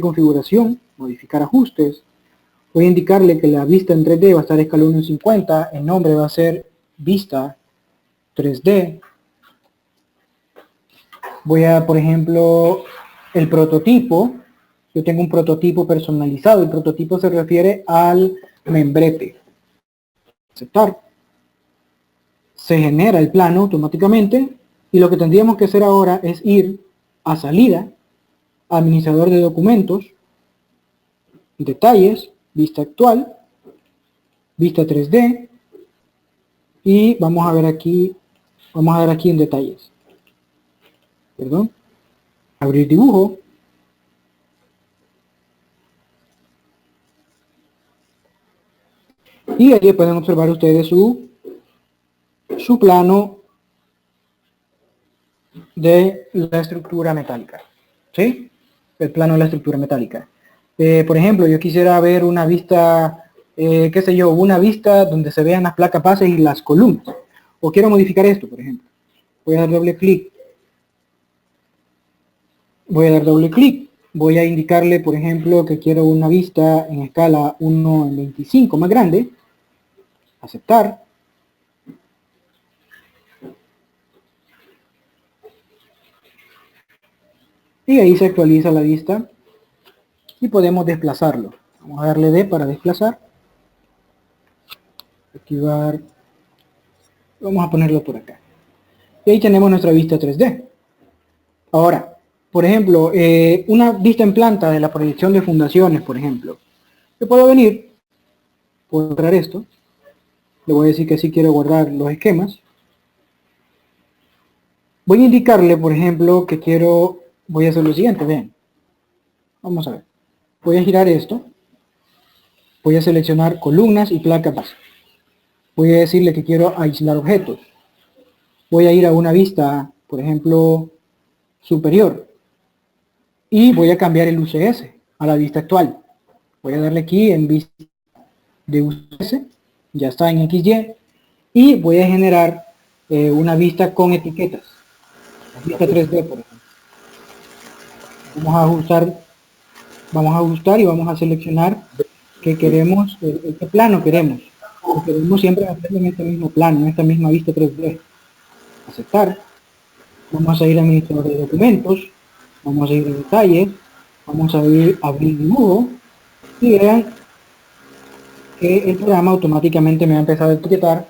Speaker 1: configuración, modificar ajustes. Voy a indicarle que la vista en 3D va a estar escalón 1.50, el nombre va a ser vista 3D. Voy a, por ejemplo, el prototipo. Yo tengo un prototipo personalizado. El prototipo se refiere al membrete. Aceptar. Se genera el plano automáticamente. Y lo que tendríamos que hacer ahora es ir a salida, administrador de documentos, detalles, vista actual, vista 3D. Y vamos a ver aquí en detalles. Perdón. Abrir dibujo. Y aquí pueden observar ustedes su plano de la estructura metálica. ¿Sí? El plano de la estructura metálica. Por ejemplo, yo quisiera ver una vista, qué sé yo, una vista donde se vean las placas bases y las columnas. O quiero modificar esto, por ejemplo. Voy a dar doble clic. Voy a dar doble clic. Voy a indicarle, por ejemplo, que quiero una vista en escala 1:25 más grande. Aceptar. Y ahí se actualiza la vista y podemos desplazarlo. Vamos a darle D para desplazar. Activar. Vamos a ponerlo por acá. Y ahí tenemos nuestra vista 3D. Ahora, por ejemplo, una vista en planta de la proyección de fundaciones, por ejemplo. Yo puedo venir, puedo borrar esto. Le voy a decir que sí quiero guardar los esquemas. Voy a indicarle, por ejemplo, que quiero, voy a hacer lo siguiente, vean. Vamos a ver. Voy a girar esto. Voy a seleccionar columnas y placas base. Voy a decirle que quiero aislar objetos. Voy a ir a una vista, por ejemplo, superior. Y voy a cambiar el UCS a la vista actual. Voy a darle aquí en vista de UCS. Ya está en XY. Y voy a generar una vista con etiquetas. La vista 3D, por ejemplo. Vamos a ajustar y vamos a seleccionar que queremos, qué plano queremos. Queremos siempre hacerlo en este mismo plano, en esta misma vista 3D. Aceptar. Vamos a ir a administrador de documentos. Vamos a ir a detalles. Vamos a ir a abrir dibujo. Y vean que el programa automáticamente me ha empezado a etiquetar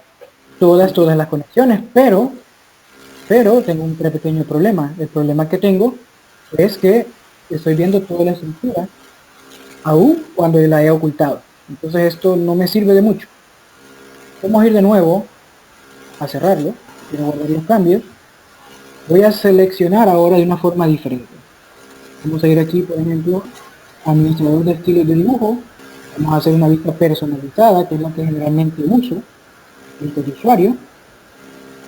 Speaker 1: todas las conexiones, pero tengo un pequeño problema. El problema que tengo es que estoy viendo toda la estructura aún cuando la he ocultado. Entonces esto no me sirve de mucho. Vamos a ir de nuevo a cerrarlo. Quiero guardar los cambios. Voy a seleccionar ahora de una forma diferente. Vamos a ir aquí, por ejemplo, administrador de estilos de dibujo. Vamos a hacer una vista personalizada, que es la que generalmente uso. Vista de usuario.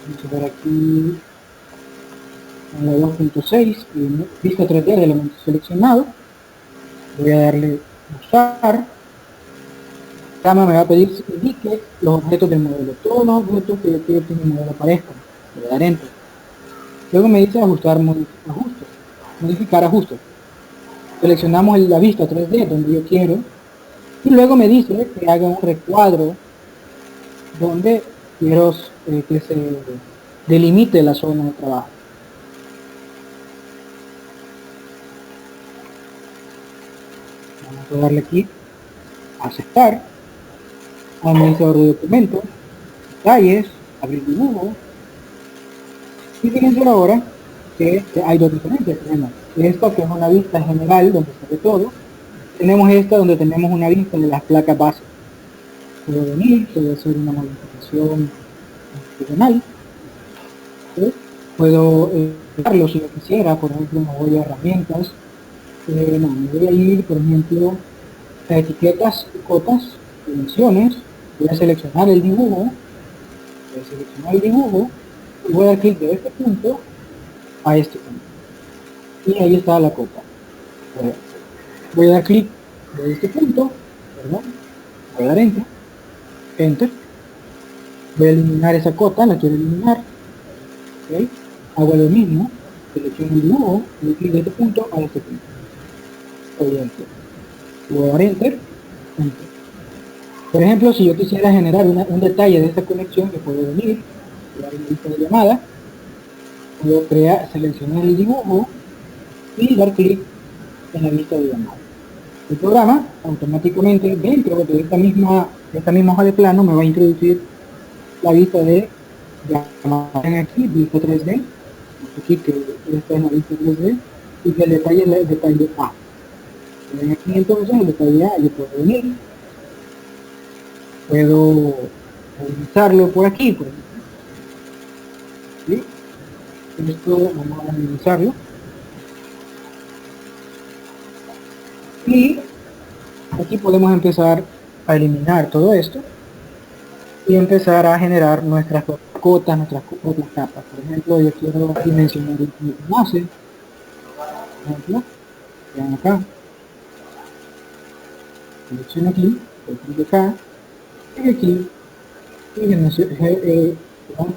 Speaker 1: Vamos a ver aquí en la 2.6, vista 3D de elementos seleccionados. Voy a darle usar. El programa me va a pedir que indique los objetos del modelo. Todos los objetos que yo quiero que en el modelo aparezcan. Le voy a dar enter. Luego me dice ajustar ajustes. Modificar ajustes. Seleccionamos la vista 3D donde yo quiero. Y luego me dice que haga un recuadro donde quiero que se delimite la zona de trabajo. Vamos a darle aquí a aceptar, administrador de documentos, detalles, abrir dibujo. Y fíjense ahora que hay dos diferencias. Tenemos esta que es una vista general donde se ve todo. Tenemos esta donde tenemos una vista de las placas bases. Puedo venir, puedo hacer una modificación funcional. ¿Sí? Puedo darlo si yo quisiera. Por ejemplo, me voy a herramientas. Me voy a ir, por ejemplo, a etiquetas y cotas, dimensiones. Voy a seleccionar el dibujo. Y voy a dar clic de este punto a este punto. Y ahí está la cota. Voy a dar clic de este punto, perdón, voy a dar enter, enter. Voy a eliminar esa cota, la quiero eliminar. ¿Okay? Hago lo mismo, selecciono el dibujo, doy clic de este punto a este punto. Voy a dar enter, enter. Por ejemplo, si yo quisiera generar un detalle de esta conexión, que puedo venir, crear una lista de llamada, puedo seleccionar el dibujo y dar clic en la lista de llamada. El programa automáticamente dentro de esta misma hoja de plano me va a introducir la vista de llamada. Aquí, vista 3D, aquí que esta es la vista 3D y que el detalle es el detalle A. Aquí entonces el detalle A yo puedo venir, puedo utilizarlo por aquí, por ejemplo. ¿Sí? Esto vamos a minimizarlo. Y aquí podemos empezar a eliminar todo esto y empezar a generar nuestras cotas, nuestras otras capas. Por ejemplo, yo quiero dimensionar el enlace. Por ejemplo, vean acá. selecciono aquí, doy clic acá, y aquí,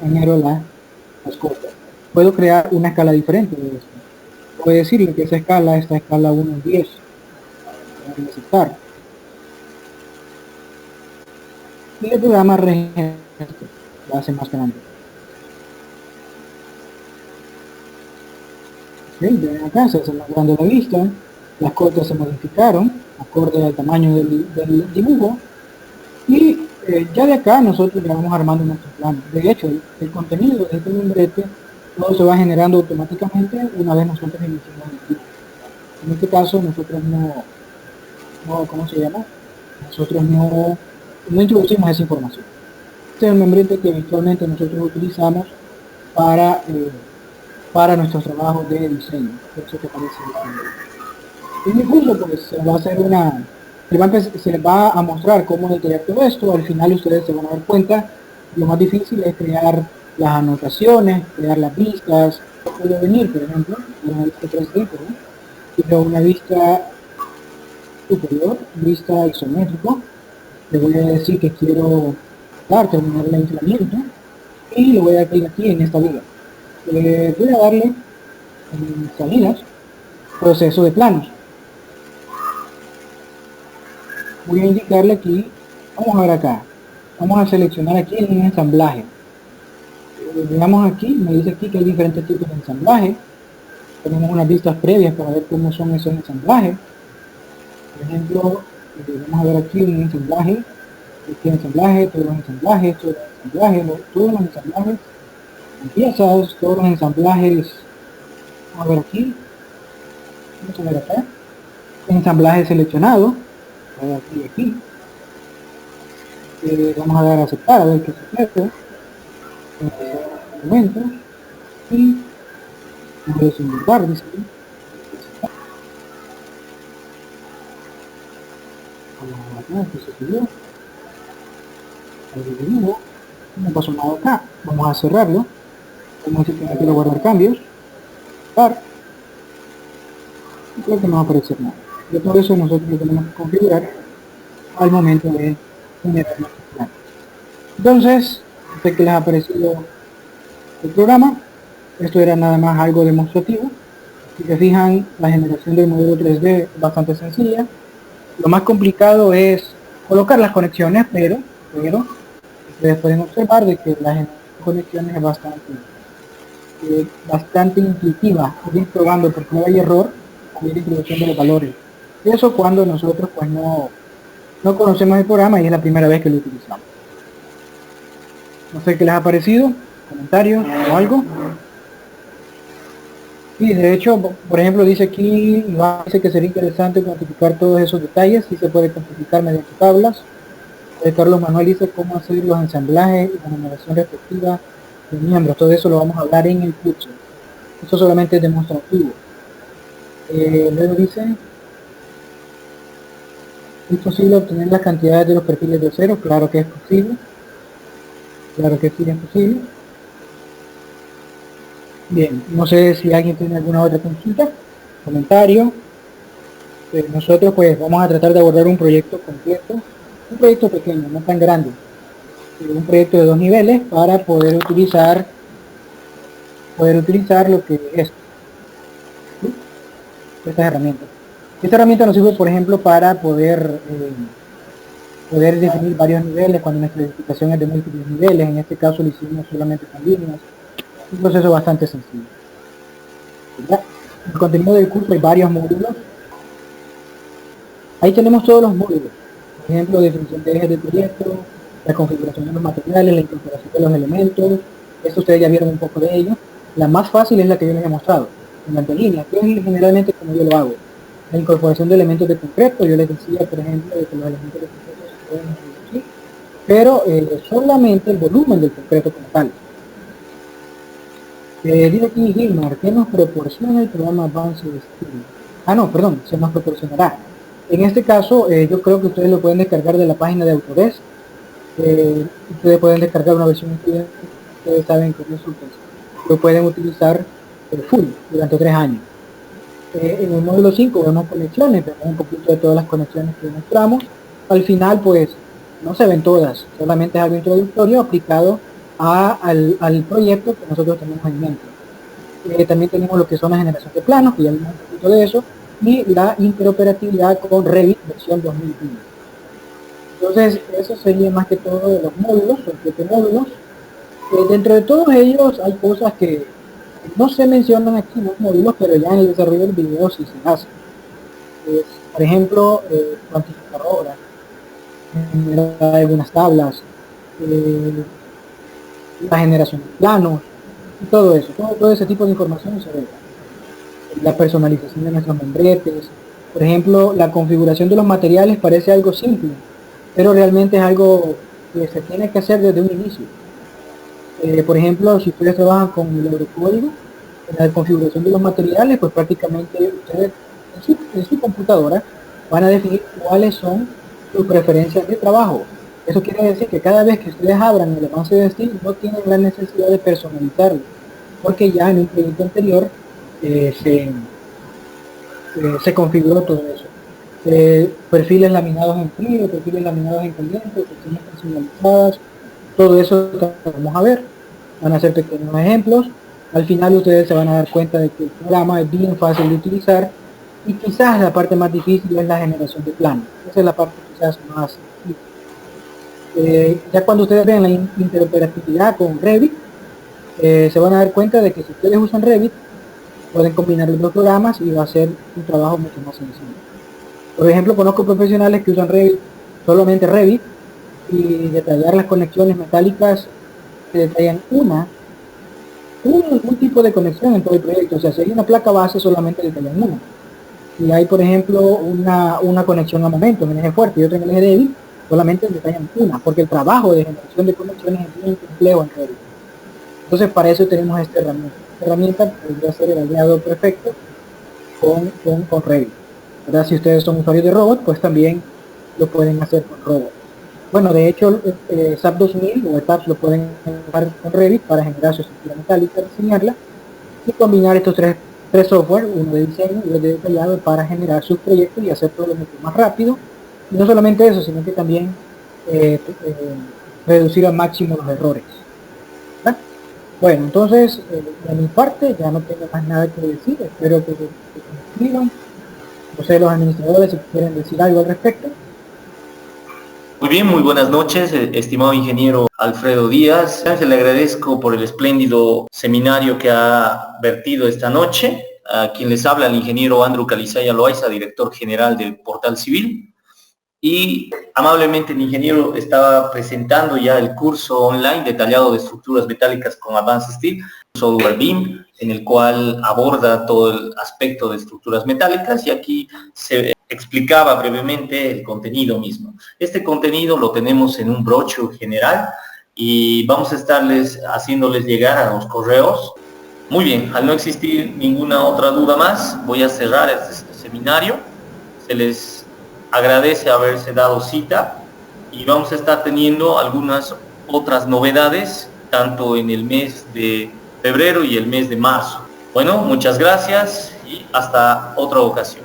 Speaker 1: añado las cosas. Puedo crear una escala diferente de esto. Puedo decirle que esta escala 1 es 10. Voy a aceptar. Y el programa lo hace más grande. ¿Sí? Ven acá, se hace más grande la vista, las cotas se modificaron acorde al tamaño del dibujo, y ya de acá nosotros ya vamos armando nuestro plano. De hecho, el contenido de este membrete todo se va generando automáticamente una vez nosotros iniciamos el dibujo. En este caso nosotros ¿cómo se llama? Nosotros no introducimos esa información. Este es el membrete que habitualmente nosotros utilizamos para nuestros trabajos de diseño. Por eso que aparece el en el curso, pues se va a hacer se les va a mostrar cómo detallar todo esto. Al final ustedes se van a dar cuenta, lo más difícil es crear las anotaciones, crear las vistas. Puede venir, por ejemplo, una vista 3D, quiero una vista superior, vista isométrico. Le voy a decir que quiero terminar el aislamiento y le voy a dar clic aquí en esta viga. Voy a darle en salidas, proceso de planos. Voy a indicarle aquí, vamos a ver acá, vamos a seleccionar aquí en ensamblaje. Veamos aquí, me dice aquí que hay diferentes tipos de ensamblaje. Tenemos unas vistas previas para ver cómo son esos ensamblajes. Por ejemplo, vamos a ver aquí un ensamblaje, todos los ensamblajes, todos los ensamblajes, piezas, todos los ensamblajes. Vamos a ver aquí, vamos a ver acá, ensamblaje seleccionado, aquí. Vamos a dar a aceptar a ver qué sucede. Momento y voy a simular, dice aquí. Vamos a que se subió. No pasó nada acá. Vamos a cerrarlo. Vamos a decir que no quiero guardar cambios. Y creo que no va a aparecer nada. De todo eso nosotros lo tenemos que configurar al momento de generar nuestro plan. Entonces, sé que les ha parecido el programa. Esto era nada más algo demostrativo. Si se fijan, la generación del modelo 3D es bastante sencilla. Lo más complicado es colocar las conexiones, pero ustedes pueden observar de que la conexiones es bastante intuitiva, ir probando porque no hay error, ir introduciendo los valores. Y eso cuando nosotros pues no conocemos el programa y es la primera vez que lo utilizamos. No sé qué les ha parecido, comentarios o algo. Y de hecho, por ejemplo, dice aquí, dice que sería interesante cuantificar todos esos detalles, si se puede cuantificar mediante tablas. Carlos Manuel dice cómo hacer los ensamblajes y la numeración respectiva de miembros. Todo eso lo vamos a hablar en el curso. Esto solamente es demostrativo. Luego dice, ¿es posible obtener las cantidades de los perfiles de cero? Claro que es posible. Claro que sí es posible. Bien, no sé si alguien tiene alguna otra consulta, comentario. Nosotros pues vamos a tratar de abordar un proyecto completo, un proyecto pequeño, no tan grande, un proyecto de 2 niveles para poder utilizar lo que es estas herramientas. Esta herramienta nos sirve, por ejemplo, para poder definir varios niveles cuando nuestra edificación es de múltiples niveles. En este caso lo hicimos solamente con líneas. Un proceso bastante sencillo. ¿Ya? En el contenido del curso hay varios módulos. Ahí tenemos todos los módulos. Por ejemplo, definición de ejes del proyecto, la configuración de los materiales, la incorporación de los elementos. Esto ustedes ya vieron un poco de ello. La más fácil es la que yo les he mostrado, en línea, que es generalmente como yo lo hago. La incorporación de elementos de concreto, yo les decía, por ejemplo, de que los elementos de concreto se pueden introducir, pero solamente el volumen del concreto como tal. Dice aquí Gilmar, ¿qué nos proporciona el programa Avance de Studio? No, perdón, se nos proporcionará. En este caso, yo creo que ustedes lo pueden descargar de la página de Autodesk. Ustedes pueden descargar una versión estudiante. Ustedes saben que eso pues, lo pueden utilizar full durante 3 años. En el módulo 5 vemos conexiones, vemos un poquito de todas las conexiones que mostramos. al final pues no se ven todas, solamente es algo introductorio aplicado al proyecto que nosotros tenemos en mente. También tenemos lo que son la generación de planos, que ya vimos un poquito de eso, y la interoperatividad con Revit versión 2015. Entonces, eso sería más que todo de los módulos, los 7 módulos. Dentro de todos ellos hay cosas que no se mencionan aquí en los módulos, pero ya en el desarrollo del video sí se hace. Por ejemplo, cuantificar obras, generar algunas tablas, eh, la generación de planos, y todo eso, todo ese tipo de información se ve. La personalización de nuestros membretes, por ejemplo, la configuración de los materiales parece algo simple, pero realmente es algo que se tiene que hacer desde un inicio. Por ejemplo, si ustedes trabajan con el eurocódigo, en la configuración de los materiales, pues prácticamente ustedes en su computadora van a definir cuáles son sus preferencias de trabajo. Eso quiere decir que cada vez que ustedes abran el avance de Steam no tienen la necesidad de personalizarlo, porque ya en un proyecto anterior se configuró todo eso. Perfiles laminados en frío, perfiles laminados en caliente, secciones personalizadas, todo eso vamos a ver. Van a ser pequeños ejemplos. Al final ustedes se van a dar cuenta de que el programa es bien fácil de utilizar y quizás la parte más difícil es la generación de planos. Esa es la parte quizás más difícil. Ya cuando ustedes vean la interoperatividad con Revit, se van a dar cuenta de que si ustedes usan Revit, pueden combinar los dos programas y va a ser un trabajo mucho más sencillo. Por ejemplo, conozco profesionales que usan Revit, solamente Revit, y detallar las conexiones metálicas se detallan un tipo de conexión en todo el proyecto. O sea, si hay una placa base, solamente detallan una. Si hay, por ejemplo, una conexión a momento en el eje fuerte y otra en el eje débil, solamente detallan una, porque el trabajo de generación de conexiones es bien complejo en Revit. Entonces, para eso tenemos esta herramienta. Esta herramienta podría ser el aliado perfecto con Revit. ¿Verdad? Si ustedes son usuarios de robot, pues también lo pueden hacer con robot. Bueno, de hecho, SAP 2000 o SAP lo pueden usar con Revit para generar su estructura metálica, diseñarla y combinar estos tres software, uno de diseño y otro de detallado, para generar sus proyectos y hacer todo mucho más rápido. Y no solamente eso, sino que también reducir al máximo los errores. ¿Verdad? Bueno, entonces, de mi parte ya no tengo más nada que decir. Espero que me escriban. No sé, los administradores, si quieren decir algo al respecto.
Speaker 2: Muy bien, muy buenas noches, estimado ingeniero Alfredo Díaz. Le agradezco por el espléndido seminario que ha vertido esta noche. A quien les habla el ingeniero Andrew Calizaya Loaiza, director general del Portal Civil. Y amablemente el ingeniero estaba presentando ya el curso online detallado de estructuras metálicas con Advanced Steel, software BIM, en el cual aborda todo el aspecto de estructuras metálicas, y aquí se explicaba brevemente el contenido mismo. Este contenido lo tenemos en un brochure general y vamos a estarles haciéndoles llegar a los correos. Muy bien, al no existir ninguna otra duda más, voy a cerrar este seminario. Se les agradece haberse dado cita y vamos a estar teniendo algunas otras novedades, tanto en el mes de febrero y el mes de marzo. Bueno, muchas gracias y hasta otra ocasión.